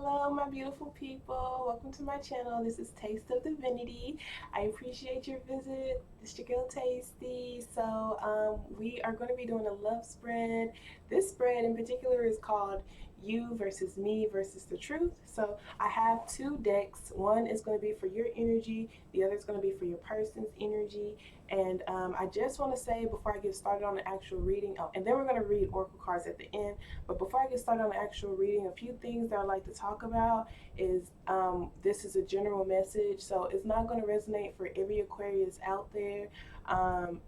Hello, my beautiful people. Welcome to my channel. This is Taste of Divinity. I appreciate your visit. This is your girl Tasty. We are going to be doing a love spread. This spread in particular is called You versus Me versus the Truth. So, I have two decks. One is going to be for your energy, the other is going to be for your person's energy. And I just want to say before I get started on the actual reading, and then we're going to read oracle cards at the end. But before I get started on the actual reading, a few things that I like to talk about is this is a general message, so it's not going to resonate for every Aquarius out there. Um,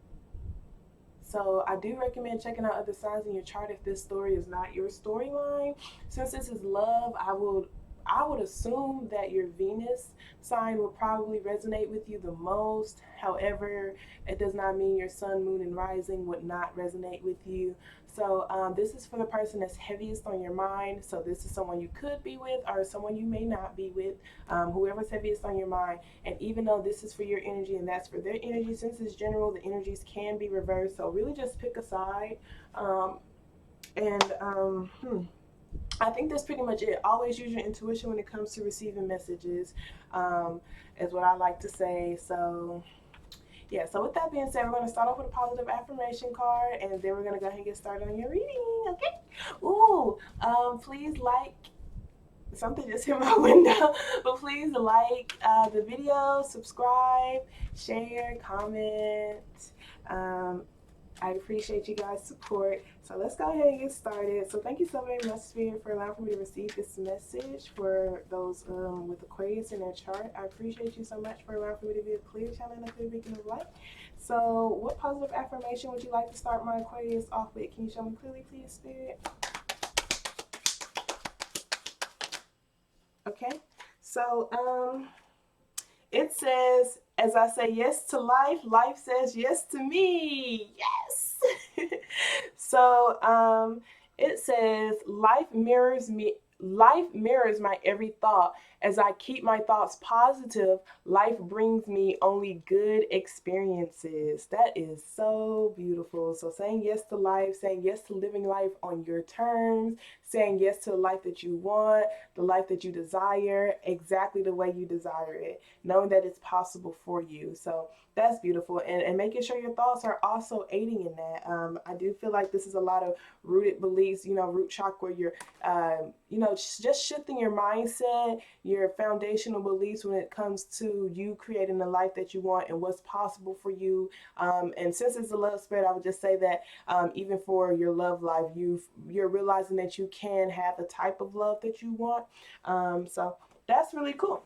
so I do recommend checking out other signs in your chart if this story is not your storyline. Since this is love, I would assume that your Venus sign will probably resonate with you the most. However, it does not mean your sun, moon, and rising would not resonate with you. So this is for the person that's heaviest on your mind. So this is someone you could be with or someone you may not be with, whoever's heaviest on your mind. And even though this is for your energy and that's for their energy, since it's general, the energies can be reversed. So really just pick a side. Um, and I think that's pretty much it. Always use your intuition when it comes to receiving messages, is what I like to say. So yeah, so with that being said, we're going to start off with a positive affirmation card, and then we're going to go ahead and get started on your reading, okay? Ooh, please like, something just hit my window, but please like the video, subscribe, share, comment. Um, I appreciate you guys' support. So let's go ahead and get started. So thank you so very much, Spirit, for allowing for me to receive this message for those with Aquarius in their chart. I appreciate you so much for allowing for me to be a clear channel and a clear beacon of light. So what positive affirmation would you like to start my Aquarius off with? Can you show me clearly, please, Spirit? Okay. So it says, as I say yes to life, life says yes to me. Yes. So it says life mirrors my every thought. As I keep my thoughts positive, life brings me only good experiences. That is so beautiful. So saying yes to life, saying yes to living life on your terms, saying yes to the life that you want, the life that you desire, exactly the way you desire it, knowing that it's possible for you. So that's beautiful. And making sure your thoughts are also aiding in that. I do feel like this is a lot of rooted beliefs, root chakra, you're, just shifting your mindset, your foundational beliefs when it comes to you creating the life that you want and what's possible for you. And since it's a love spread, I would just say that even for your love life, you're realizing that you can have the type of love that you want. So that's really cool.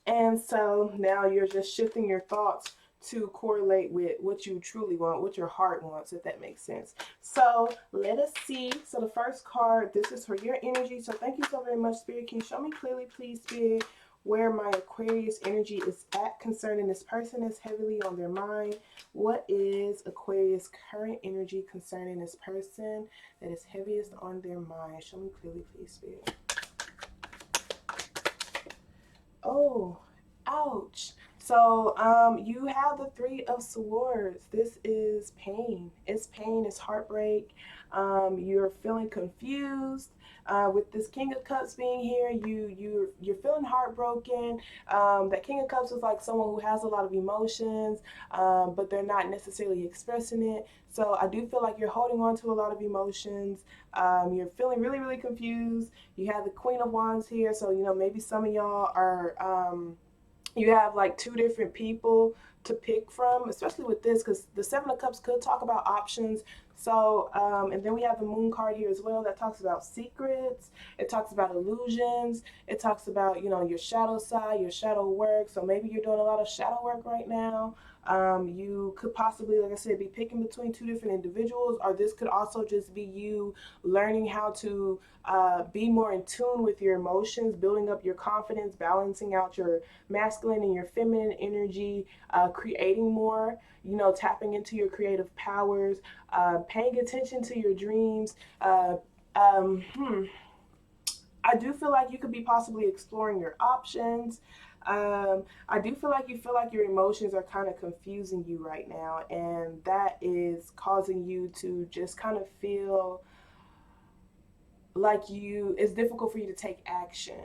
And so now you're just shifting your thoughts to correlate with what you truly want, what your heart wants, if that makes sense. So let us see. So the first card, this is for your energy. So thank you so very much, Spirit. Can you show me clearly, please, Spirit, where my Aquarius energy is at concerning this person is heavily on their mind? What is Aquarius current energy concerning this person that is heaviest on their mind? Show me clearly, please, Spirit. Oh, ouch. So, you have the Three of Swords. This is pain. It's pain. It's heartbreak. You're feeling confused. With this King of Cups being here, you're feeling heartbroken. That King of Cups is like someone who has a lot of emotions, but they're not necessarily expressing it. So I do feel like you're holding on to a lot of emotions. You're feeling really, really confused. You have the Queen of Wands here, so maybe some of y'all are you have like two different people to pick from, especially with this, because the Seven of Cups could talk about options. So, and then we have the Moon card here as well that talks about secrets. It talks about illusions. It talks about, your shadow side, your shadow work. So maybe you're doing a lot of shadow work right now. You could possibly, like I said, be picking between two different individuals, or this could also just be you learning how to be more in tune with your emotions, building up your confidence, balancing out your masculine and your feminine energy, creating more, tapping into your creative powers, paying attention to your dreams. Um, hmm, I do feel like you could be possibly exploring your options. I do feel like your emotions are kind of confusing you right now, and that is causing you to just kind of feel like it's difficult for you to take action.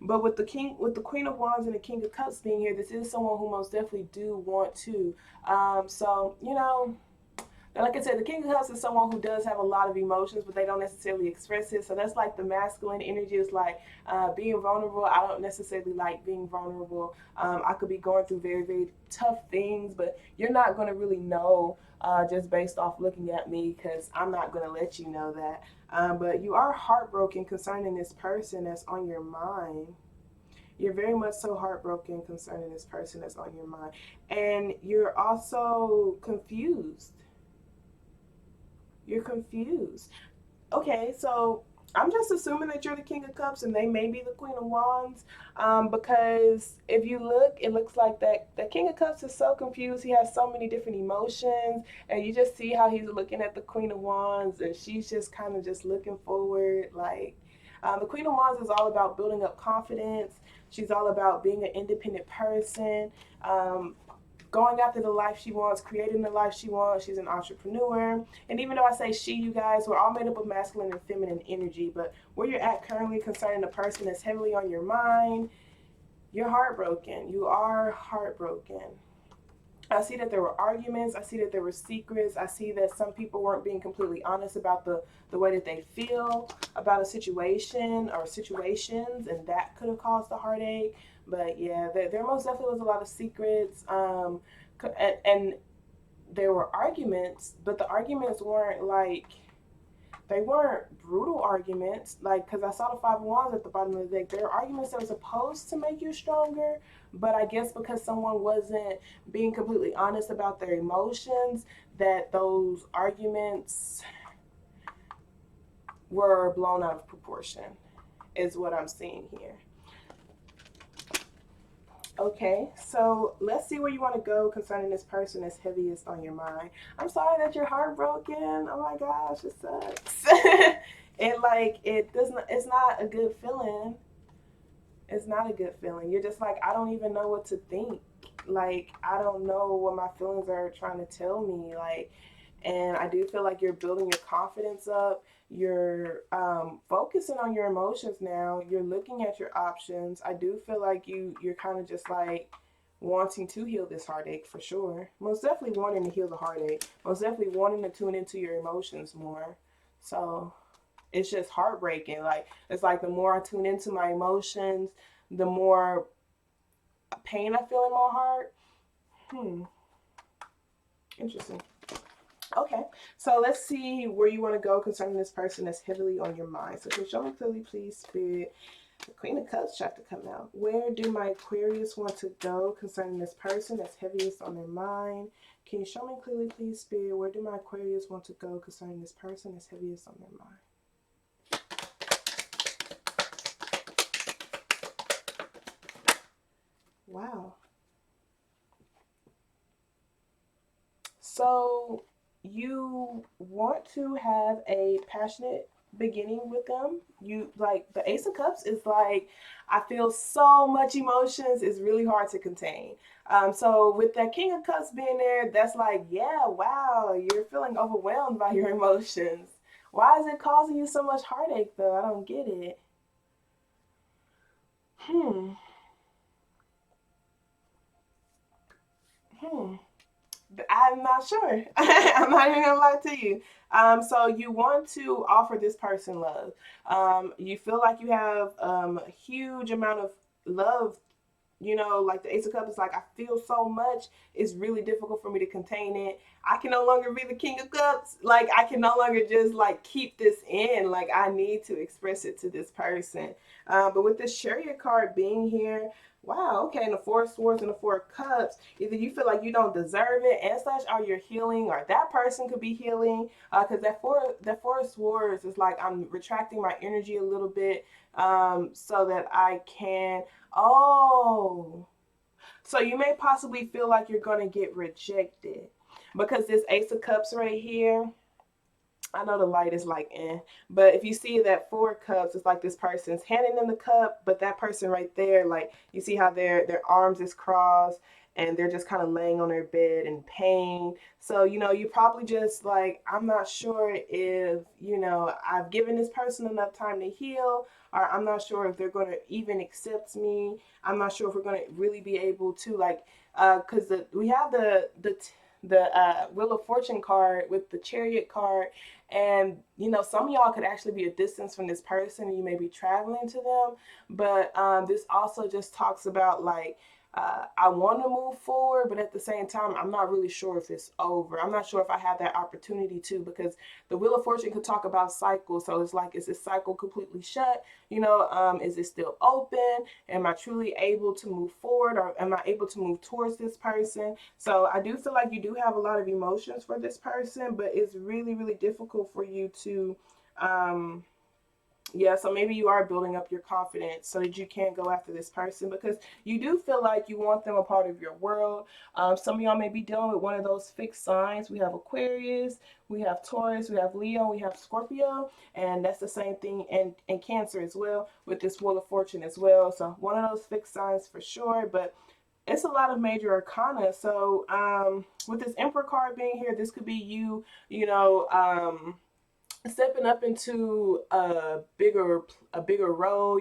But with the Queen of Wands and the King of Cups being here, this is someone who most definitely do want to. So you know, and like I said, the King of Cups is someone who does have a lot of emotions, but they don't necessarily express it. So that's like the masculine energy is like being vulnerable. I don't necessarily like being vulnerable. I could be going through very, very tough things, but you're not going to really know just based off looking at me because I'm not going to let you know that. But you are heartbroken concerning this person that's on your mind. You're very much so heartbroken concerning this person that's on your mind. And you're also confused. You're confused. Okay, so I'm just assuming that you're the King of Cups and they may be the Queen of Wands, because if you look, it looks like that the King of Cups is so confused. He has so many different emotions, and you just see how he's looking at the Queen of Wands, and she's just kind of just looking forward. Like the Queen of Wands is all about building up confidence. She's all about being an independent person. Going after the life she wants, creating the life she wants. She's an entrepreneur. And even though I say she, you guys, we're all made up of masculine and feminine energy. But where you're at currently concerning the person that's heavily on your mind, you're heartbroken. You are heartbroken. I see that there were arguments. I see that there were secrets. I see that some people weren't being completely honest about the way that they feel about a situation or situations, and that could have caused the heartache. But yeah, there most definitely was a lot of secrets. And there were arguments, but the arguments weren't like they weren't brutal arguments, like because I saw the Five of Wands at the bottom of the deck. There are arguments that are supposed to make you stronger, but I guess because someone wasn't being completely honest about their emotions, that those arguments were blown out of proportion, is what I'm seeing here. Okay, so let's see where you want to go concerning this person that's heaviest on your mind. I'm sorry that you're heartbroken. Oh my gosh, it sucks. And like it doesn't. It's not a good feeling. It's not a good feeling. You're just like I don't even know what to think. Like I don't know what my feelings are trying to tell me. Like, and I do feel like you're building your confidence up. You're focusing on your emotions now. You're looking at your options. I do feel like you're kind of just like wanting to heal this heartache for sure. Most definitely wanting to heal the heartache. Most definitely wanting to tune into your emotions more. So it's just heartbreaking. Like it's like the more I tune into my emotions, the more pain I feel in my heart. Hmm. Interesting. Okay, so let's see where you want to go concerning this person that's heavily on your mind. So can you show me clearly, please, Spirit? The Queen of Cups tried to come out. Where do my Aquarius want to go concerning this person that's heaviest on their mind? Can you show me clearly, please, Spirit? Where do my Aquarius want to go concerning this person that's heaviest on their mind? Wow. So you want to have a passionate beginning with them. You like the Ace of Cups is like I feel so much emotions. It's really hard to contain. So with that King of Cups being there, that's like yeah, wow, you're feeling overwhelmed by your emotions. Why is it causing you so much heartache though? I don't get it. Hmm. Hmm. I'm not sure. I'm not even gonna lie to you. So you want to offer this person love. You feel like you have a huge amount of love. You know, like the Ace of Cups is like I feel so much. It's really difficult for me to contain it. I can no longer be the King of Cups. Like I can no longer just like keep this in. Like I need to express it to this person. But with this Chariot card being here, wow, okay, and the Four of Swords and the Four of Cups, either you feel like you don't deserve it and such, or you're healing, or that person could be healing. Because that Four of Swords is like I'm retracting my energy a little bit, so that I can. Oh, so you may possibly feel like you're gonna get rejected because this Ace of Cups right here, I know the light is like but if you see that Four Cups, it's like this person's handing them the cup, but that person right there, like you see how their arms is crossed, and they're just kind of laying on their bed in pain. So, you probably just like, I'm not sure if, I've given this person enough time to heal, or I'm not sure if they're going to even accept me. I'm not sure if we're going to really be able to, like, because we have the Wheel of Fortune card with the Chariot card, and some of y'all could actually be a distance from this person, and you may be traveling to them. But this also just talks about like, I want to move forward, but at the same time, I'm not really sure if it's over. I'm not sure if I have that opportunity to, because the Wheel of Fortune could talk about cycles. So it's like, is this cycle completely shut? Is it still open? Am I truly able to move forward, or am I able to move towards this person? So I do feel like you do have a lot of emotions for this person, but it's really, really difficult for you to, yeah, so maybe you are building up your confidence so that you can go after this person, because you do feel like you want them a part of your world. Some of y'all may be dealing with one of those fixed signs. We have Aquarius, we have Taurus, we have Leo, we have Scorpio, and that's the same thing in Cancer as well, with this Wheel of Fortune as well. So one of those fixed signs for sure, but it's a lot of major arcana. So with this Emperor card being here, this could be you, stepping up into a bigger role,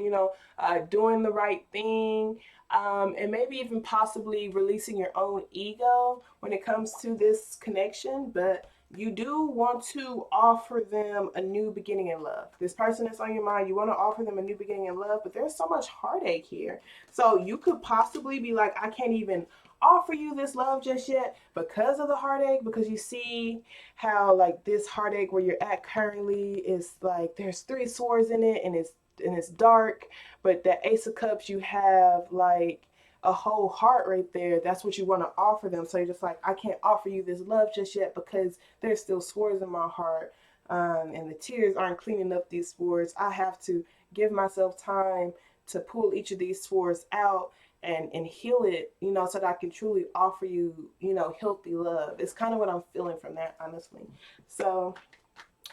doing the right thing, and maybe even possibly releasing your own ego when it comes to this connection. But you do want to offer them a new beginning in love. This person that's on your mind, you want to offer them a new beginning in love, but there's so much heartache here. So you could possibly be like, I can't even offer you this love just yet because of the heartache, because you see how like this heartache where you're at currently is like, there's 3 swords in it, and it's dark, but that Ace of Cups, you have like a whole heart right there. That's what you want to offer them. So you're just like, I can't offer you this love just yet because there's still swords in my heart, and the tears aren't cleaning up these swords. I have to give myself time to pull each of these swords out and heal it, so that I can truly offer you, healthy love. It's kind of what I'm feeling from that, honestly. So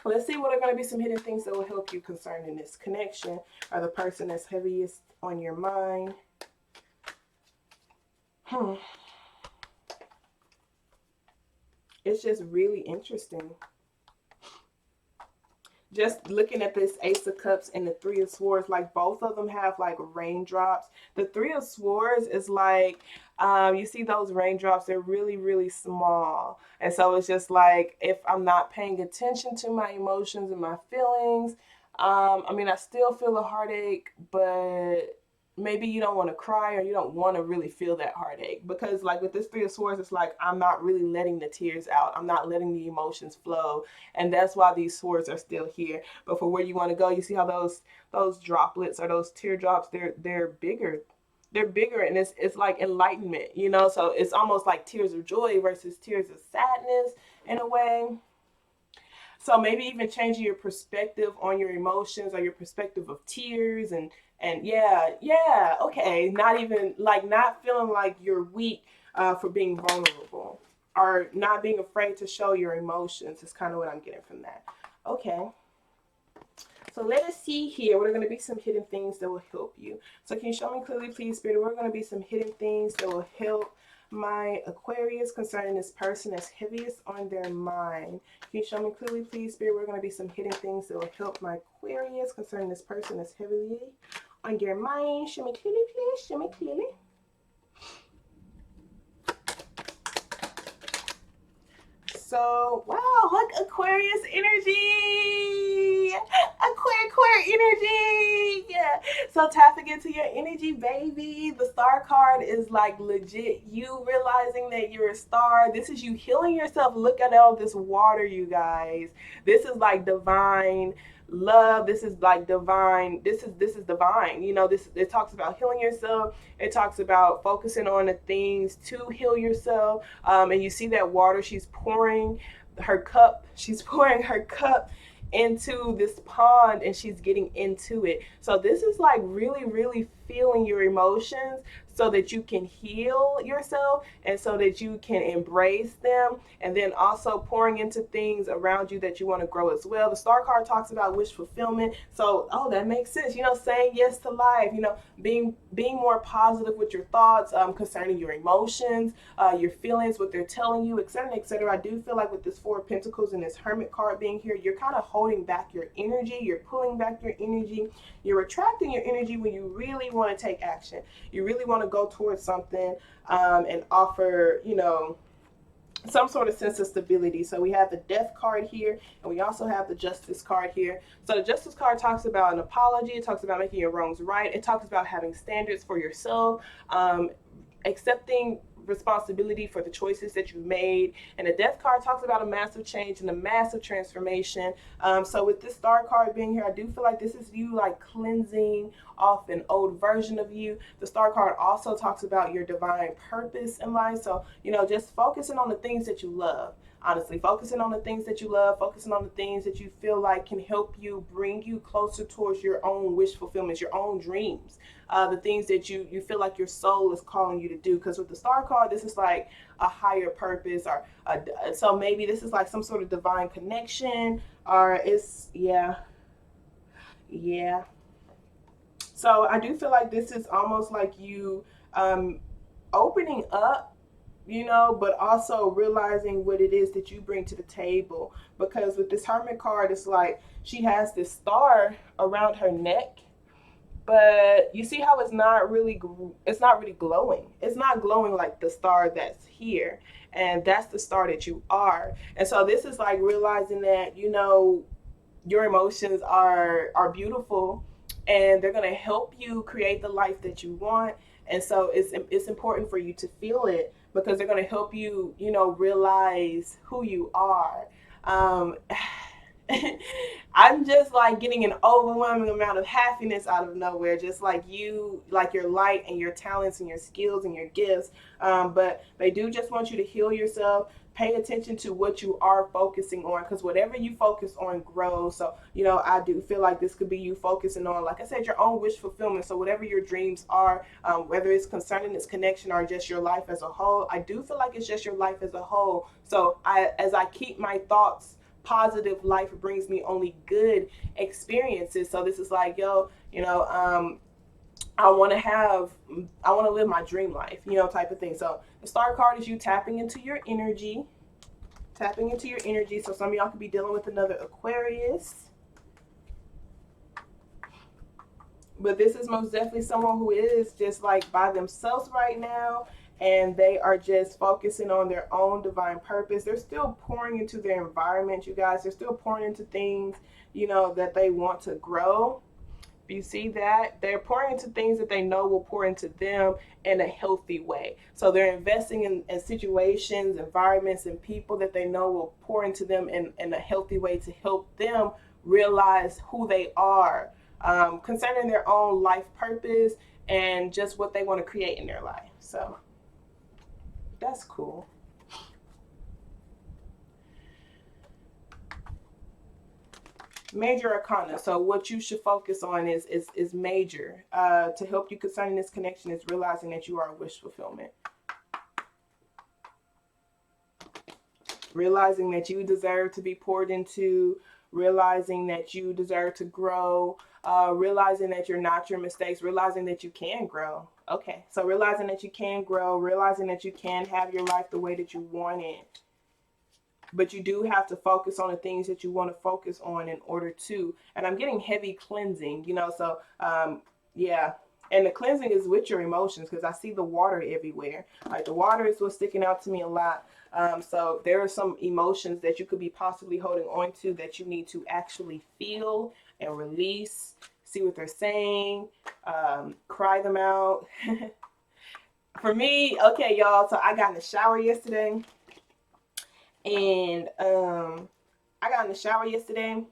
let's see what are going to be some hidden things that will help you concerning this connection, or the person that's heaviest on your mind. It's just really interesting. Just looking at this Ace of Cups and the Three of Swords, like both of them have like raindrops. The Three of Swords is like, you see those raindrops, they're really, really small. And so it's just like, if I'm not paying attention to my emotions and my feelings, I still feel the heartache, but maybe you don't want to cry, or you don't want to really feel that heartache, because like with this Three of Swords, it's like, I'm not really letting the tears out, I'm not letting the emotions flow, and that's why these swords are still here. But for where you want to go, you see how those droplets, or those teardrops, they're bigger, and it's like enlightenment, so it's almost like tears of joy versus tears of sadness in a way. So maybe even changing your perspective on your emotions, or your perspective of tears, and yeah, okay, not even like, not feeling like you're weak, for being vulnerable, or not being afraid to show your emotions is kind of what I'm getting from that. Okay. So let us see here. What are going to be some hidden things that will help you? So can you show me clearly, please, Spirit? What are going to be some hidden things that will help my Aquarius concerning this person that's heaviest on their mind? Can you show me clearly, please, Spirit? What are going to be some hidden things that will help my Aquarius concerning this person that's heavily on your mind? Show me clearly, please. Show me clearly. So, wow, look, Aquarius energy. Aquarius energy. Yeah. So tapping into your energy, baby. The star card is like legit you realizing that you're a star. This is you healing yourself. Look at all this water, you guys. This is like divine love. This is like divine. This is divine. This, it talks about healing yourself. It talks about focusing on the things to heal yourself. And you see that water, she's pouring her cup. She's pouring her cup into this pond, and she's getting into it. So this is like really, really feeling your emotions. so that you can heal yourself and so that you can embrace them, and then also pouring into things around you that you want to grow as well. The star card talks about wish fulfillment, so that makes sense. Saying yes to life, being more positive with your thoughts, concerning your emotions, your feelings, what they're telling you, etc., etc. I do feel like with this Four of Pentacles and this Hermit card being here, you're kind of holding back your energy, you're pulling back your energy, you're attracting your energy when you really want to take action. You really want to go towards something, and offer, some sort of sense of stability. So we have the Death card here, and we also have the Justice card here. So the Justice card talks about an apology. It talks about making your wrongs right. It talks about having standards for yourself, accepting responsibility for the choices that you made. And the Death card talks about a massive change and a massive transformation. So with this Star card being here, I do feel like this is you like cleansing off an old version of you. The Star card also talks about your divine purpose in life. So, just focusing on the things that you love. Honestly, focusing on the things that you love, focusing on the things that you feel like can help you, bring you closer towards your own wish fulfillment, your own dreams, the things that you feel like your soul is calling you to do. Because with the Star card, this is like a higher purpose, or so maybe this is like some sort of divine connection, or it's yeah. So I do feel like this is almost like you opening up, but also realizing what it is that you bring to the table. Because with this Hermit card, it's like she has this star around her neck, but you see how it's not really glowing. It's not glowing like the star that's here, and that's the star that you are. And so this is like realizing that your emotions are beautiful, and they're going to help you create the life that you want. And so it's important for you to feel it, because they're going to help you realize who you are. um I'm just like getting an overwhelming amount of happiness out of nowhere, just like you, like your light and your talents and your skills and your gifts. But they do just want you to heal yourself. Pay attention to what you are focusing on, because whatever you focus on grows. So, I do feel like this could be you focusing on, like I said, your own wish fulfillment. So whatever your dreams are, whether it's concerning this connection or just your life as a whole, I do feel like it's just your life as a whole. So as I keep my thoughts positive, life brings me only good experiences. So this is like, I want to live my dream life, type of thing. So the Star card is you tapping into your energy, So some of y'all could be dealing with another Aquarius, but this is most definitely someone who is just like by themselves right now, and they are just focusing on their own divine purpose. They're still pouring into their environment, you guys. They're still pouring into things, that they want to grow. You see that? They're pouring into things that they know will pour into them in a healthy way. So they're investing in situations, environments, and people that they know will pour into them in a healthy way to help them realize who they are, concerning their own life purpose and just what they want to create in their life. So that's cool. Major arcana. So what you should focus on is major, to help you concerning this connection, is realizing that you are wish fulfillment. Realizing that you deserve to be poured into, realizing that you deserve to grow, realizing that you're not your mistakes, realizing that you can grow. Okay, so realizing that you can grow, realizing that you can have your life the way that you want it. But you do have to focus on the things that you want to focus on in order to. And I'm getting heavy cleansing, so yeah. And the cleansing is with your emotions, because I see the water everywhere. Like the water is what's sticking out to me a lot. So there are some emotions that you could be possibly holding on to that you need to actually feel and release. See what they're saying. Cry them out. For me, okay, y'all. So I got in the shower yesterday. And I got in the shower yesterday,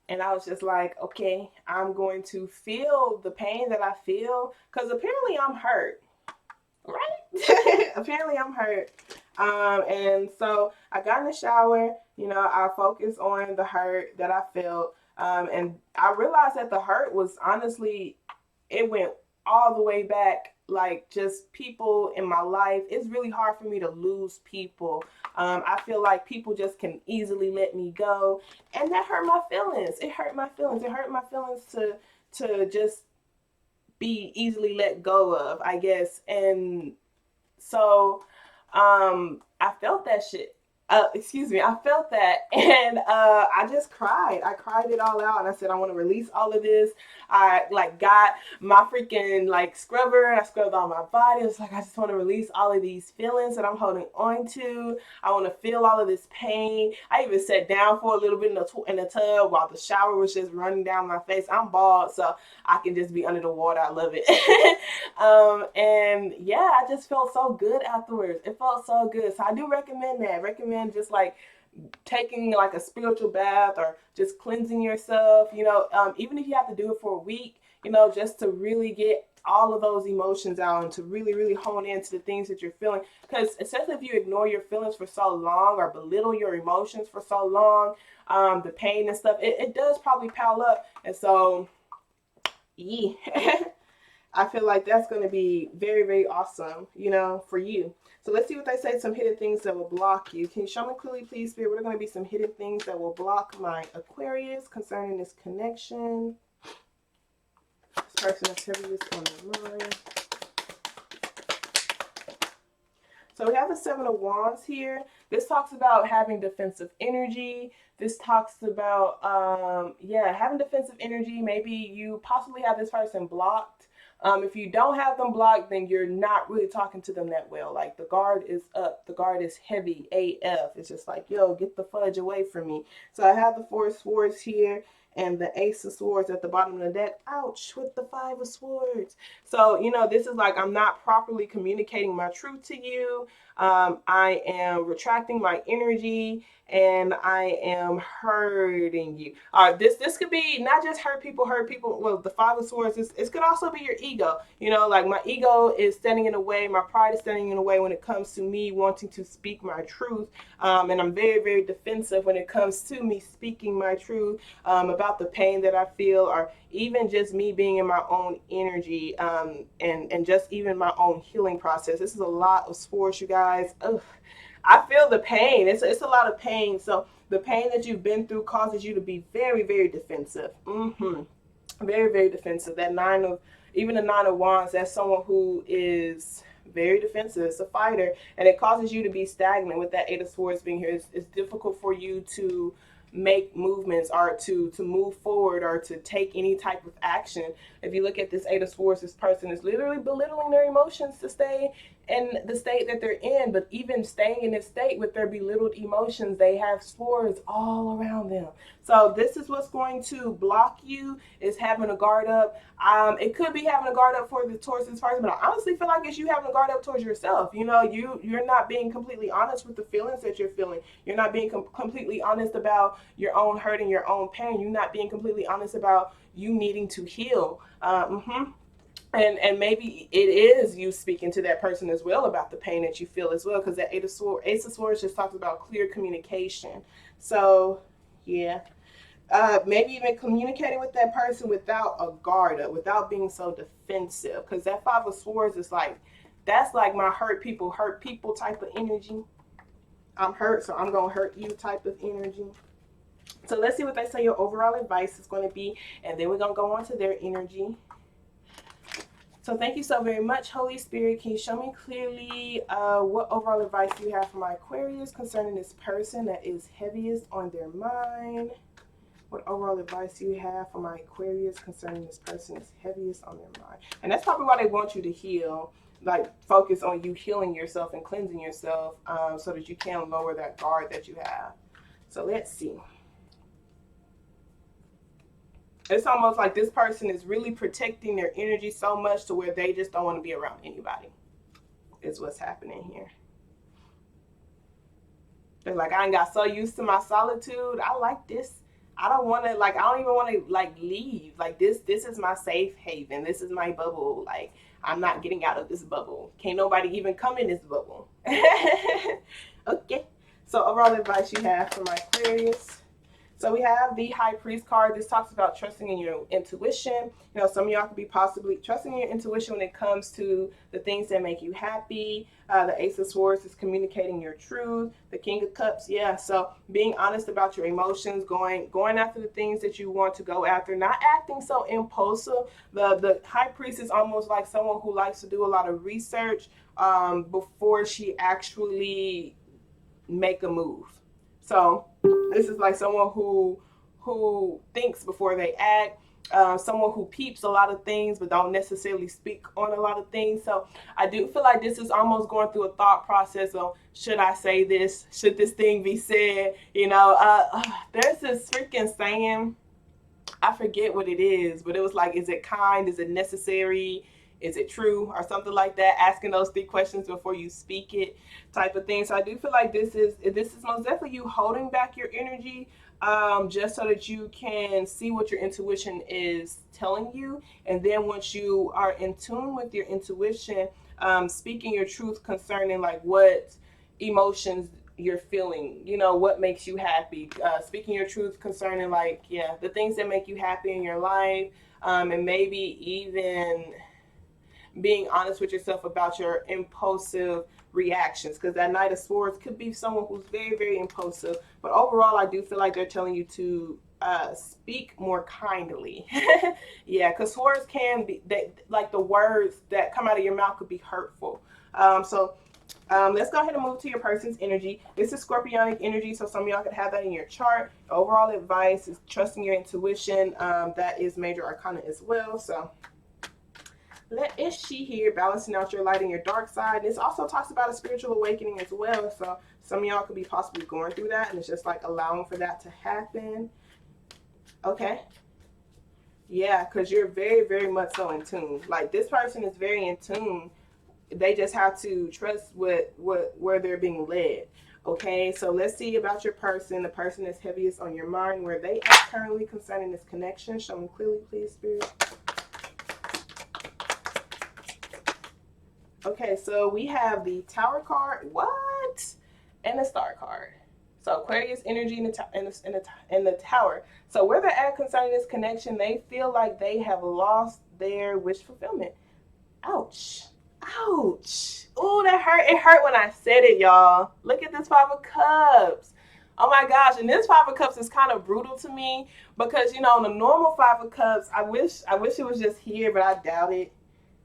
and I was just like, okay, I'm going to feel the pain that I feel, because apparently I'm hurt, right? Apparently I'm hurt. And so I got in the shower, I focused on the hurt that I felt, and I realized that the hurt was honestly, it went all the way back like just people in my life, it's really hard for me to lose people. I feel like people just can easily let me go, and that hurt my feelings. It hurt my feelings. It hurt my feelings to just be easily let go of, I guess. And so I felt that shit. Excuse me, I felt that, and I just cried. I cried it all out, and I said I want to release all of this. I like got my freaking like scrubber, and I scrubbed all my body. It's like I just want to release all of these feelings that I'm holding on to. I want to feel all of this pain. I even sat down for a little bit in the tub while the shower was just running down my face. I'm bald, so I can just be under the water. I love it. And yeah, I just felt so good afterwards. It felt so good. So I do recommend that. Recommend just like taking like a spiritual bath or just cleansing yourself, even if you have to do it for a week, just to really get all of those emotions out and to really, really hone into the things that you're feeling. Because especially if you ignore your feelings for so long or belittle your emotions for so long, the pain and stuff, it does probably pile up. And so, yeah. I feel like that's going to be very, very awesome, for you. So let's see what they say. Some hidden things that will block you. Can you show me clearly, please, Spirit? What are going to be some hidden things that will block my Aquarius concerning this connection? This person is heaviest on their mind. So we have the Seven of Wands here. This talks about having defensive energy. This talks about, having defensive energy. Maybe you possibly have this person blocked. If you don't have them blocked, then you're not really talking to them that well. Like the guard is up. The guard is heavy AF. It's just like, yo, get the fudge away from me. So I have the Four of Swords here and the Ace of Swords at the bottom of the deck. Ouch, with the Five of Swords. So, this is like I'm not properly communicating my truth to you. I am retracting my energy and I am hurting you. This could be not just hurt people. Well, the Five of Swords, it could also be your ego. Like my ego is standing in the way. My pride is standing in the way when it comes to me wanting to speak my truth. And I'm very, very defensive when it comes to me speaking my truth about the pain that I feel, or even just me being in my own energy and just even my own healing process. This is a lot of swords, you guys. Ugh. I feel the pain. It's a lot of pain. So the pain that you've been through causes you to be very, very defensive. Very, very defensive. The Nine of Wands, that's someone who is very defensive. It's a fighter, and it causes you to be stagnant. With that Eight of Swords being here, it's difficult for you to make movements or to move forward or to take any type of action. If you look at this Eight of Swords, this person is literally belittling their emotions to stay in the state that they're in. But even staying in this state with their belittled emotions, they have swords all around them. So this is what's going to block you, is having a guard up. It could be having a guard up towards this person, but I honestly feel like it's you having a guard up towards yourself. You're not being completely honest with the feelings that you're feeling. You're not being completely honest about your own hurt and your own pain. You're not being completely honest about you needing to heal. And maybe it is you speaking to that person as well about the pain that you feel as well, because that Ace of Swords just talks about clear communication. So, yeah. Maybe even communicating with that person without a guard up, without being so defensive, because that Five of Swords is like, that's like my hurt people type of energy. I'm hurt, so I'm going to hurt you type of energy. So let's see what they say your overall advice is going to be, and then we're going to go on to their energy. So thank you so very much, Holy Spirit. Can you show me clearly what overall advice you have for my Aquarius concerning this person that is heaviest on their mind? What overall advice do you have for my Aquarius concerning this person is heaviest on their mind? And that's probably why they want you to heal, like focus on you healing yourself and cleansing yourself so that you can lower that guard that you have. So let's see. It's almost like this person is really protecting their energy so much to where they just don't want to be around anybody, is what's happening here. They're like, I ain't got so used to my solitude. I like this. I don't want to, I don't even want to, leave. This is my safe haven. This is my bubble. I'm not getting out of this bubble. Can't nobody even come in this bubble. Okay. So overall advice you have for my Aquarius. So we have the High Priest card. This talks about trusting in your intuition. You know, some of y'all could be possibly trusting in your intuition when it comes to the things that make you happy. The Ace of Swords is communicating your truth. The King of Cups, yeah. So being honest about your emotions, going after the things that you want to go after, not acting so impulsive. The High Priest is almost like someone who likes to do a lot of research before she actually make a move. So this is like someone who thinks before they act. Someone who peeps a lot of things but don't necessarily speak on a lot of things. So I do feel like this is almost going through a thought process of, should I say this? Should this thing be said? You know, there's this freaking saying, I forget what it is, but it was like, is it kind? Is it necessary? Is it true? Or something like that. Asking those 3 questions before you speak it, type of thing. So I do feel like this is most definitely you holding back your energy, just so that you can see what your intuition is telling you. And then once you are in tune with your intuition, speaking your truth concerning like what emotions you're feeling, you know, what makes you happy, speaking your truth concerning like, yeah, the things that make you happy in your life, and maybe even being honest with yourself about your impulsive reactions, because that Knight of Swords could be someone who's very, very impulsive. But overall, I do feel like they're telling you to speak more kindly. Yeah, because swords can be, they, like the words that come out of your mouth could be hurtful. Let's go ahead and move to your person's energy. This is Scorpionic energy, so some of y'all could have that in your chart. Overall advice is trusting your intuition. That is major arcana as well. So let is she here, balancing out your light and your dark side. This also talks about a spiritual awakening as well. So some of y'all could be possibly going through that, and it's just like allowing for that to happen. Okay. Yeah, because you're very, very much so in tune. Like this person is very in tune. They just have to trust where they're being led. Okay, so let's see about your person. The person that's heaviest on your mind, where they are currently concerning this connection. Show me clearly, please, Spirit. Okay, so we have the Tower card. What? And the Star card. So Aquarius energy in the Tower. So where they're at concerning this connection, they feel like they have lost their wish fulfillment. Ouch. Ouch. Oh, that hurt. It hurt when I said it, y'all. Look at this 5 of Cups. Oh my gosh. And this 5 of Cups is kind of brutal to me because, you know, in the normal 5 of Cups, I wish it was just here, but I doubt it.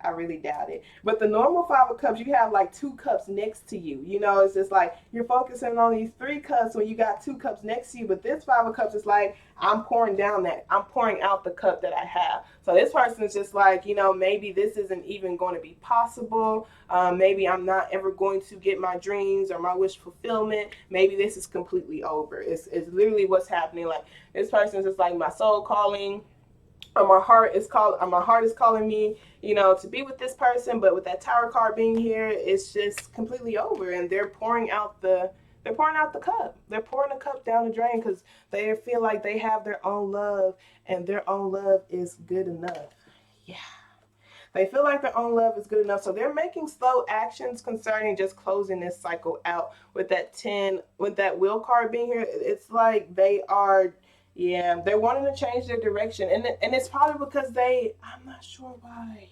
I really doubt it. But the normal 5 of Cups, you have like 2 cups next to you. You know, it's just like you're focusing on these 3 cups when you got 2 cups next to you. But this 5 of Cups is like, I'm pouring out the cup that I have. So this person is just like, you know, maybe this isn't even going to be possible. Maybe I'm not ever going to get my dreams or my wish fulfillment. Maybe this is completely over. It's literally what's happening. Like this person is just like, my soul calling, or my heart is calling me, you know, to be with this person. But with that Tower card being here, it's just completely over, and they're pouring out the cup. They're pouring the cup down the drain because they feel like they have their own love, and their own love is good enough. Yeah. They feel like their own love is good enough. So they're making slow actions concerning just closing this cycle out. With that 10, with that Will card being here, it's like they are, yeah, they're wanting to change their direction. And it's probably because I'm not sure why.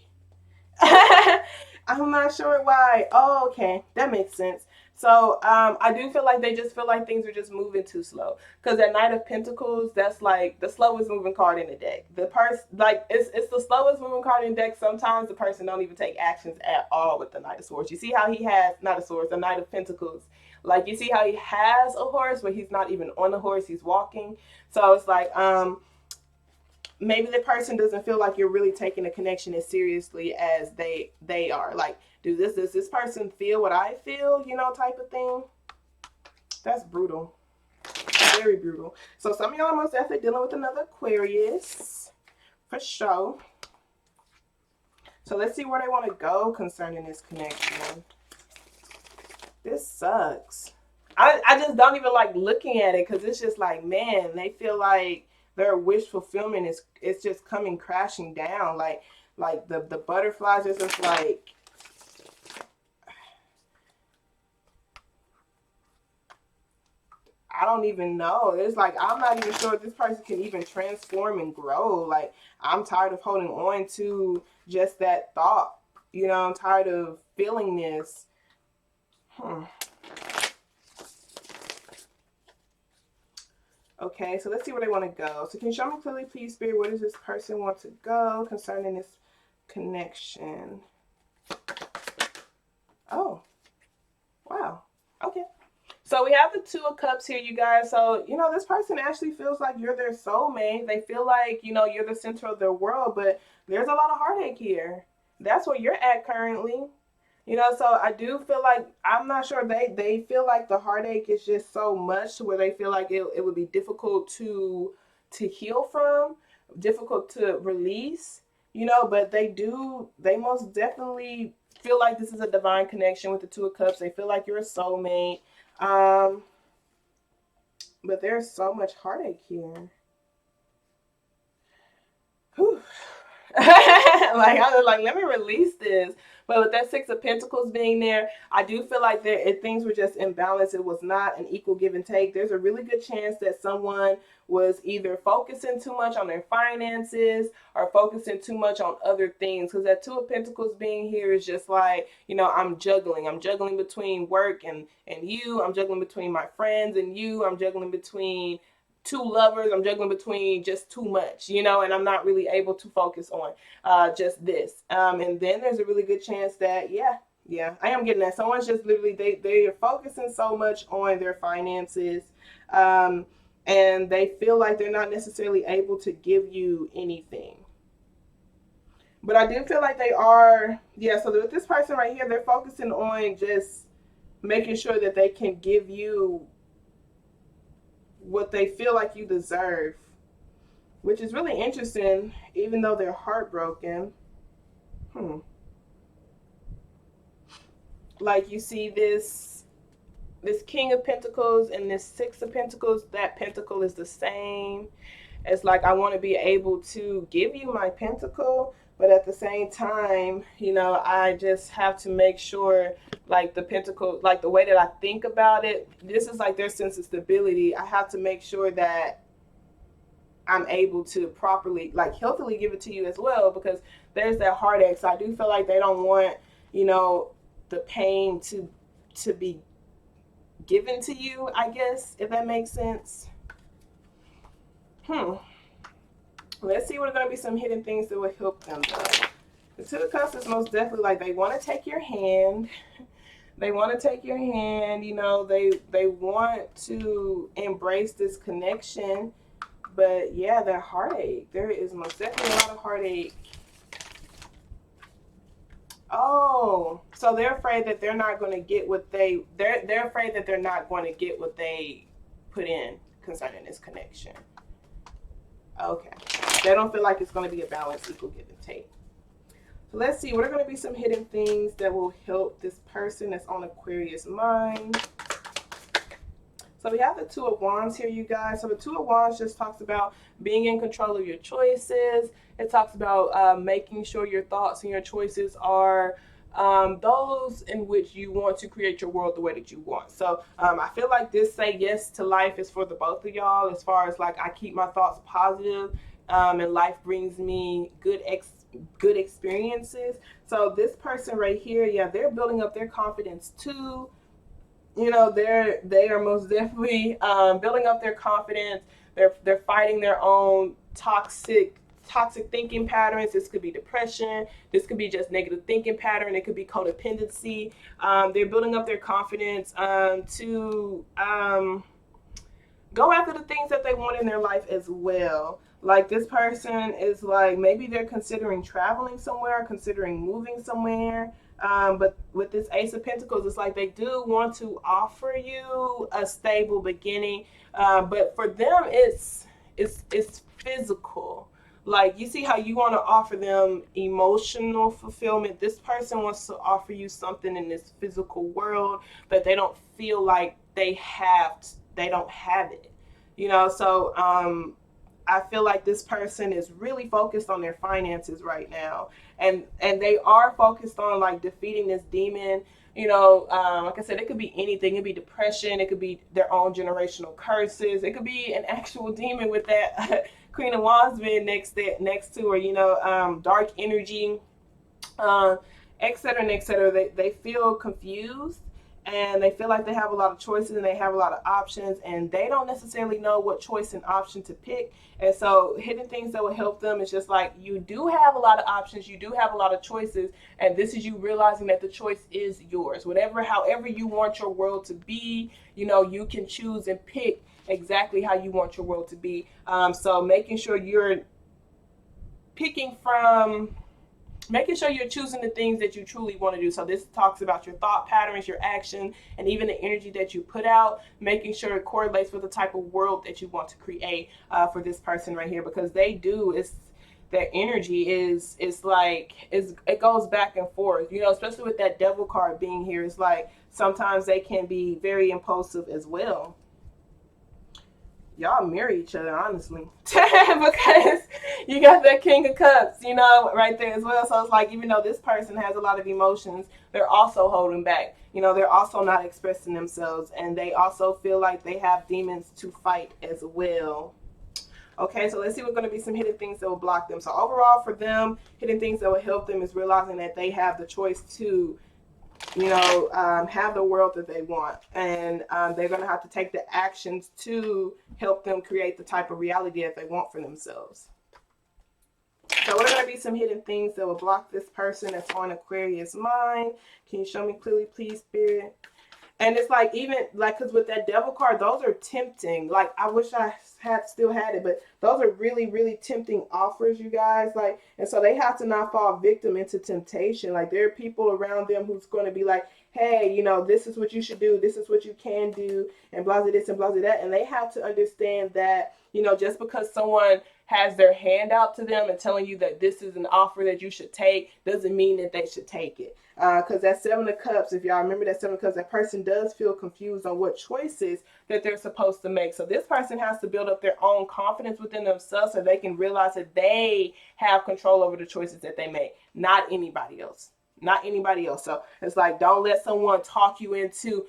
I'm not sure why. Oh, okay. That makes sense. So I do feel like they just feel like things are just moving too slow. Because that Knight of Pentacles, that's like the slowest moving card in the deck. The person, like, it's the slowest moving card in the deck. Sometimes the person don't even take actions at all with the Knight of Swords. You see how he has, not of Swords, the Knight of Pentacles. Like, you see how he has a horse, but he's not even on the horse, he's walking. So it's like, maybe the person doesn't feel like you're really taking the connection as seriously as they are. Like, does this person feel what I feel, you know, type of thing. That's brutal. Very brutal. So some of y'all are most definitely dealing with another Aquarius, for sure. So let's see where they want to go concerning this connection. This sucks. I just don't even like looking at it, because it's just like, man, they feel like their wish fulfillment is, it's just coming crashing down. Like the butterflies is just like, I don't even know. It's like I'm not even sure if this person can even transform and grow. Like I'm tired of holding on to just that thought. You know, I'm tired of feeling this. Okay, so let's see where they want to go. So can you show me clearly, please, Spirit, where does this person want to go concerning this connection? Oh, wow. Okay. So we have the Two of Cups here, you guys. So, you know, this person actually feels like you're their soulmate. They feel like, you know, you're the center of their world, but there's a lot of heartache here. That's where you're at currently. You know, so I do feel like, I'm not sure, they feel like the heartache is just so much to where they feel like it would be difficult to heal from, difficult to release, you know, but they most definitely feel like this is a divine connection with the Two of Cups. They feel like you're a soulmate. Um, but there's so much heartache here. Whew. Like I was like, let me release this. But with that Six of Pentacles being there, I do feel like if things were just imbalanced, it was not an equal give and take. There's a really good chance that someone was either focusing too much on their finances or focusing too much on other things. Because that Two of Pentacles being here is just like, you know, I'm juggling. I'm juggling between work and you. I'm juggling between my friends and you. I'm juggling between two lovers. I'm juggling between just too much, you know, and I'm not really able to focus on just this. And then there's a really good chance that, yeah, I am getting that. Someone's just literally, they are focusing so much on their finances, and they feel like they're not necessarily able to give you anything. But I do feel like they are, yeah, so with this person right here, they're focusing on just making sure that they can give you what they feel like you deserve, which is really interesting, even though they're heartbroken. Like you see this King of Pentacles and this Six of Pentacles, that pentacle is the same. It's like I want to be able to give you my pentacle, but at the same time, you know, I just have to make sure, like the pentacle, like the way that I think about it, this is like their sense of stability. I have to make sure that I'm able to properly, like healthily give it to you as well, because there's that heartache. So I do feel like they don't want, you know, the pain to be given to you, I guess, if that makes sense. Let's see what are going to be some hidden things that will help them though. The Two of Cups is most definitely like they want to take your hand. They want to take your hand, you know, they want to embrace this connection. But yeah, that heartache. There is most definitely a lot of heartache. Oh, so they're afraid that they're not going to get what they're afraid that they're not going to get what they put in concerning this connection. Okay. They don't feel like it's going to be a balanced, equal give and take. So let's see. What are going to be some hidden things that will help this person that's on Aquarius mind? So we have the Two of Wands here, you guys. So the Two of Wands just talks about being in control of your choices. It talks about making sure your thoughts and your choices are those in which you want to create your world the way that you want. So I feel like this say yes to life is for the both of y'all, as far as like I keep my thoughts positive, and life brings me good experiences. So this person right here, yeah, they're building up their confidence too. You know, they are most definitely building up their confidence. They're fighting their own toxic thinking patterns. This could be depression. This could be just negative thinking pattern. It could be codependency. They're building up their confidence to go after the things that they want in their life as well. Like this person is like, maybe they're considering traveling somewhere, considering moving somewhere. But with this Ace of Pentacles, it's like they do want to offer you a stable beginning. But for them, it's physical. Like you see how you want to offer them emotional fulfillment. This person wants to offer you something in this physical world, but they don't feel like they don't have it. You know, so I feel like this person is really focused on their finances right now, and they are focused on like defeating this demon, Like I said, it could be anything. It could be depression. It could be their own generational curses. It could be an actual demon with that Queen of Wands being next to her. Dark energy, uh, et cetera, and et cetera. They feel confused, and they feel like they have a lot of choices and they have a lot of options, and they don't necessarily know what choice and option to pick. And so hidden things that will help them is just like, you do have a lot of options, you do have a lot of choices, and this is you realizing that the choice is yours. However you want your world to be, you can choose and pick exactly how you want your world to be. So picking from making sure you're choosing the things that you truly want to do. So this talks about your thought patterns, your action, and even the energy that you put out, making sure it correlates with the type of world that you want to create for this person right here, because their energy it goes back and forth, especially with that devil card being here. It's like sometimes they can be very impulsive as well. Y'all marry each other, honestly. Because you got that King of Cups, right there as well. So it's like, even though this person has a lot of emotions, they're also holding back. They're also not expressing themselves, and they also feel like they have demons to fight as well. Okay, so let's see what's going to be some hidden things that will block them. So overall for them, hidden things that will help them is realizing that they have the choice to have the world that they want, and they're going to have to take the actions to help them create the type of reality that they want for themselves. So what are going to be some hidden things that will block this person that's on Aquarius mind? Can you show me clearly, please, Spirit? And it's like, even like, because with that devil card, those are tempting. Like, I wish I had still had it, but those are really, really tempting offers, you guys. Like, and so they have to not fall victim into temptation. Like, there are people around them who's going to be like, hey, this is what you should do, this is what you can do, and blah, blah, this and blah, blah, that. And they have to understand that, just because someone has their hand out to them and telling you that this is an offer that you should take, doesn't mean that they should take it. Because that Seven of Cups, if y'all remember that Seven of Cups, that person does feel confused on what choices that they're supposed to make. So this person has to build up their own confidence within themselves so they can realize that they have control over the choices that they make, not anybody else. Not anybody else. So it's like, don't let someone talk you into,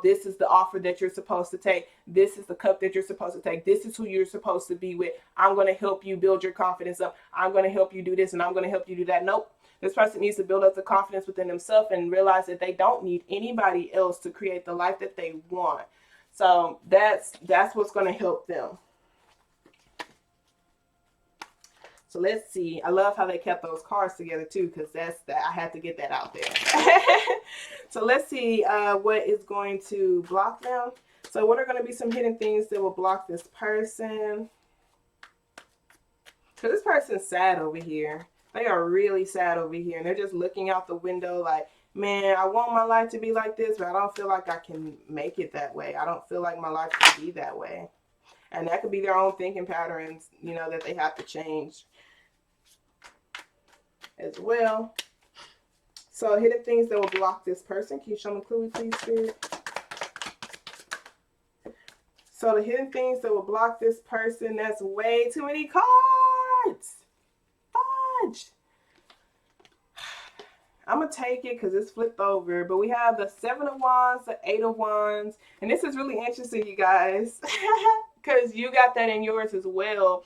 this is the offer that you're supposed to take. This is the cup that you're supposed to take. This is who you're supposed to be with. I'm going to help you build your confidence up. I'm going to help you do this, and I'm going to help you do that. Nope. This person needs to build up the confidence within themselves and realize that they don't need anybody else to create the life that they want. So that's what's going to help them. So let's see. I love how they kept those cards together too, because I had to get that out there. So let's see what is going to block them. So what are going to be some hidden things that will block this person? Because this person's sad over here. They are really sad over here, and they're just looking out the window like, man, I want my life to be like this, but I don't feel like I can make it that way. I don't feel like my life can be that way. And that could be their own thinking patterns, that they have to change as well. So hidden things that will block this person. Can you show me clearly, please, Spirit? So the hidden things that will block this person, that's way too many cards. Fudge. I'm going to take it because it's flipped over. But we have the Seven of Wands, the Eight of Wands. And this is really interesting, you guys. Because you got that in yours as well.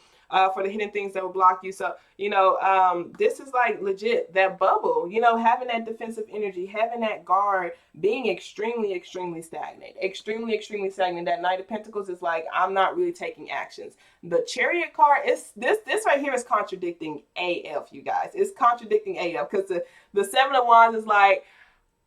For the hidden things that will block you. So, this is like legit that bubble, having that defensive energy, having that guard, being extremely, extremely stagnant. Extremely, extremely stagnant. That Knight of Pentacles is like, I'm not really taking actions. The Chariot card, this right here is contradicting AF, you guys. It's contradicting AF because the Seven of Wands is like,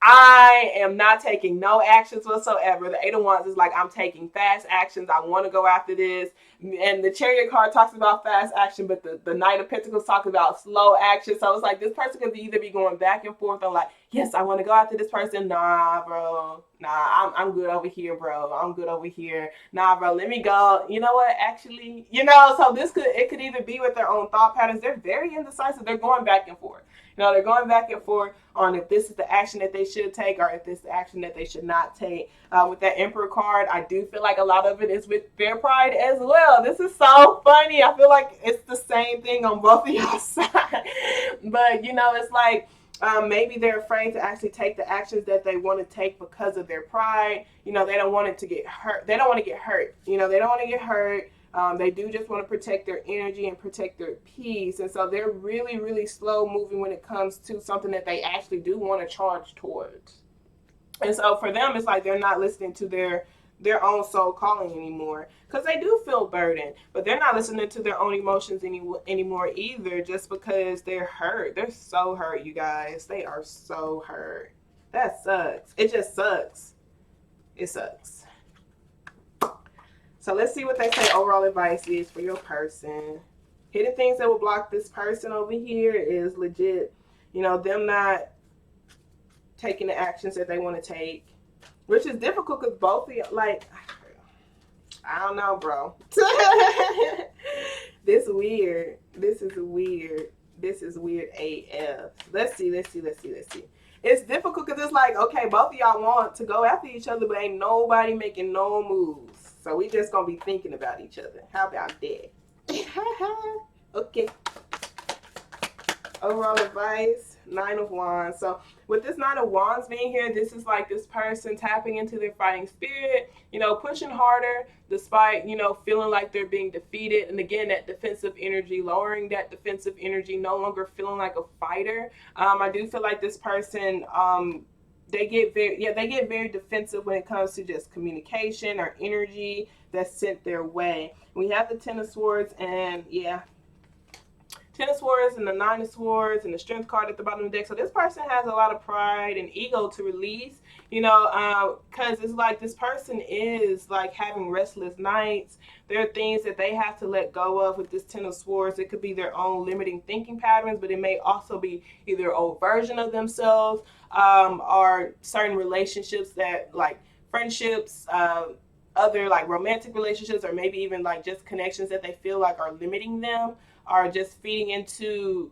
I am not taking no actions whatsoever. The Eight of Wands is like, I'm taking fast actions. I want to go after this. And the Chariot card talks about fast action, but the Knight of Pentacles talks about slow action. So it's like, this person could either be going back and forth on like, yes, I want to go after this person. Nah, bro. Nah, I'm good over here, bro. I'm good over here. Nah, bro, let me go. You know what? Actually, so it could either be with their own thought patterns. They're very indecisive. They're going back and forth. They're going back and forth on if this is the action that they should take or if this is the action that they should not take. With that Emperor card, I do feel like a lot of it is with their pride as well. This is so funny. I feel like it's the same thing on both of y'all sides. But, it's like, Maybe they're afraid to actually take the actions that they want to take because of their pride. You know, they don't want it to get hurt. They don't want to get hurt. You know, they don't want to get hurt. They do just want to protect their energy and protect their peace. And so they're really, really slow moving when it comes to something that they actually do want to charge towards. And so for them, it's like they're not listening to their own soul calling anymore, because they do feel burdened, but they're not listening to their own emotions anymore either, just because they're hurt. They're so hurt, you guys. They are so hurt. That sucks. It just sucks. It sucks. So let's see what they say overall advice is for your person. Hidden things that will block this person over here is legit, you know, them not taking the actions that they want to take, which is difficult because both of you, like, I don't know, bro. This weird. This is weird. This is weird AF. Let's see. It's difficult because it's like, okay, both of y'all want to go after each other, but ain't nobody making no moves. So we just gonna be thinking about each other. How about that? Okay. Overall advice, 9 of Wands. So with this 9 of Wands being here, this is like this person tapping into their fighting spirit, you know, pushing harder despite, you know, feeling like they're being defeated. And again, that defensive energy, lowering that defensive energy, no longer feeling like a fighter. I do feel like this person, they get very defensive when it comes to just communication or energy that's sent their way. We have the 10 of Swords, and yeah, 10 of Swords and the 9 of Swords and the Strength card at the bottom of the deck. So this person has a lot of pride and ego to release, you know, because it's like this person is like having restless nights. There are things that they have to let go of with this 10 of Swords. It could be their own limiting thinking patterns, but it may also be either an old version of themselves, or certain relationships that, like friendships, other like romantic relationships, or maybe even like just connections that they feel like are limiting them, are just feeding into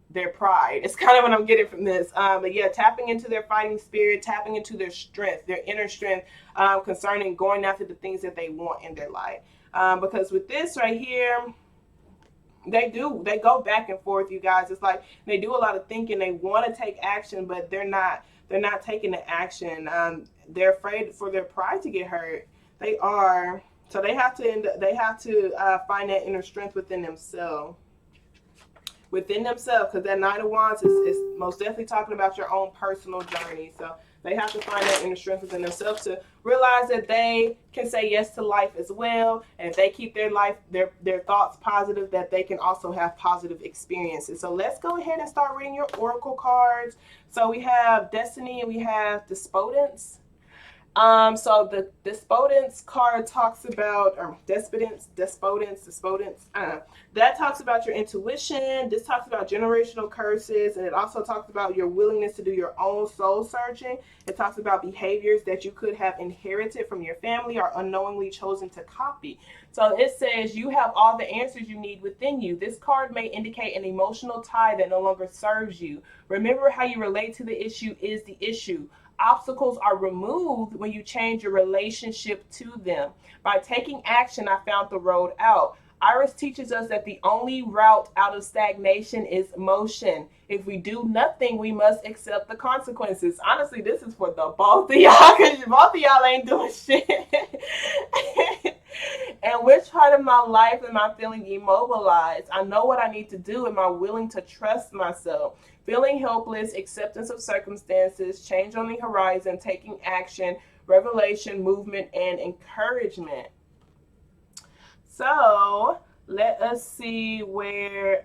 their pride. It's kind of what I'm getting from this. But yeah, tapping into their fighting spirit, tapping into their strength, their inner strength, concerning going after the things that they want in their life. Because with this right here, they go back and forth, you guys. It's like they do a lot of thinking. They want to take action, but they're not taking the action. They're afraid for their pride to get hurt. They are. So they have to find that inner strength within themselves. Because that 9 of Wands is most definitely talking about your own personal journey. So they have to find that inner strength within themselves to realize that they can say yes to life as well. And if they keep their thoughts positive, that they can also have positive experiences. So let's go ahead and start reading your oracle cards. So we have Destiny and we have Despotence. So the Despotence card talks about, Despotence, that talks about your intuition. This talks about generational curses, and it also talks about your willingness to do your own soul searching. It talks about behaviors that you could have inherited from your family or unknowingly chosen to copy. So it says you have all the answers you need within you. This card may indicate an emotional tie that no longer serves you. Remember, how you relate to the issue is the issue. Obstacles are removed when you change your relationship to them. By taking action, I found the road out. Iris teaches us that the only route out of stagnation is motion. If we do nothing, we must accept the consequences. Honestly, this is for the both of y'all, because both of y'all ain't doing shit. And which part of my life am I feeling immobilized? I know what I need to do. Am I willing to trust myself? Feeling helpless, acceptance of circumstances, change on the horizon, taking action, revelation, movement, and encouragement. So let us see where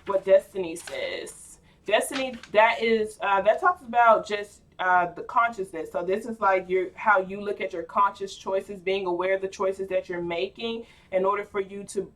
what Destiny says. Destiny, that talks about just the consciousness. So this is like how you look at your conscious choices, being aware of the choices that you're making in order for you to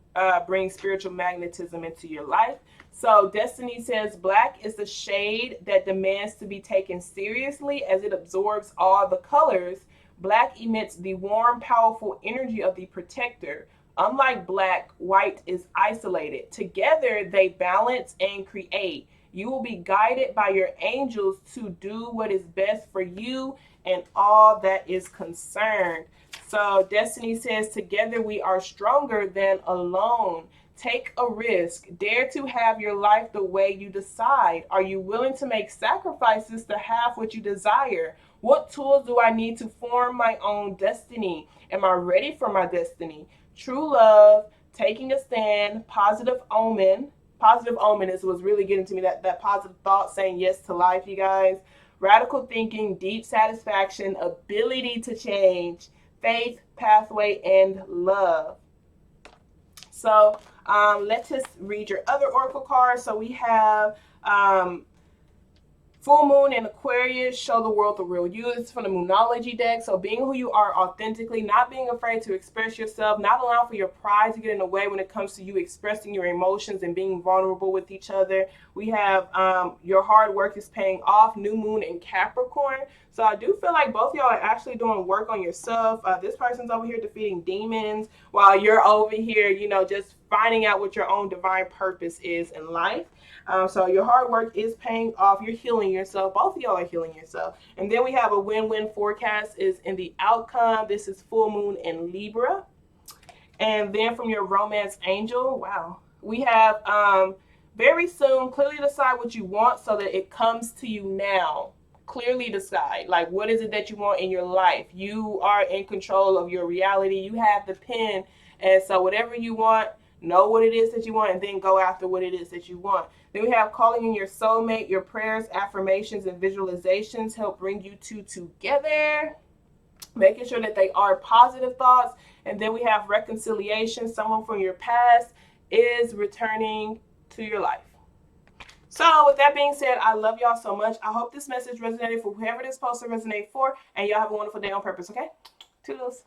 bring spiritual magnetism into your life. So Destiny says, black is the shade that demands to be taken seriously as it absorbs all the colors. Black emits the warm, powerful energy of the protector. Unlike black, white is isolated. Together, they balance and create. You will be guided by your angels to do what is best for you and all that is concerned. So Destiny says, together we are stronger than alone. Take a risk. Dare to have your life the way you decide. Are you willing to make sacrifices to have what you desire? What tools do I need to form my own destiny? Am I ready for my destiny? True love, taking a stand, positive omen. Positive omen is what's really getting to me. That positive thought, saying yes to life, you guys. Radical thinking, deep satisfaction, ability to change, faith, pathway, and love. So let's just read your other oracle cards. So we have Full Moon in Aquarius, show the world the real you. This is from the Moonology deck. So being who you are authentically, not being afraid to express yourself, not allowing for your pride to get in the way when it comes to you expressing your emotions and being vulnerable with each other. We have your hard work is paying off, New Moon in Capricorn. So I do feel like both of y'all are actually doing work on yourself. This person's over here defeating demons while you're over here, you know, just finding out what your own divine purpose is in life. So your hard work is paying off. You're healing yourself. Both of y'all are healing yourself. And then we have a win-win forecast is in the outcome. This is full moon in Libra. And then from your romance angel, wow, we have very soon, clearly decide what you want so that it comes to you now. Clearly decide, like, what is it that you want in your life? You are in control of your reality. You have the pen. And so whatever you want, know what it is that you want, and then go after what it is that you want. Then we have calling in your soulmate. Your prayers, affirmations, and visualizations help bring you two together, making sure that they are positive thoughts. And then we have reconciliation. Someone from your past is returning to your life. So with that being said, I love y'all so much. I hope this message resonated for whoever this post will resonate for, and y'all have a wonderful day on purpose, okay? Toodles.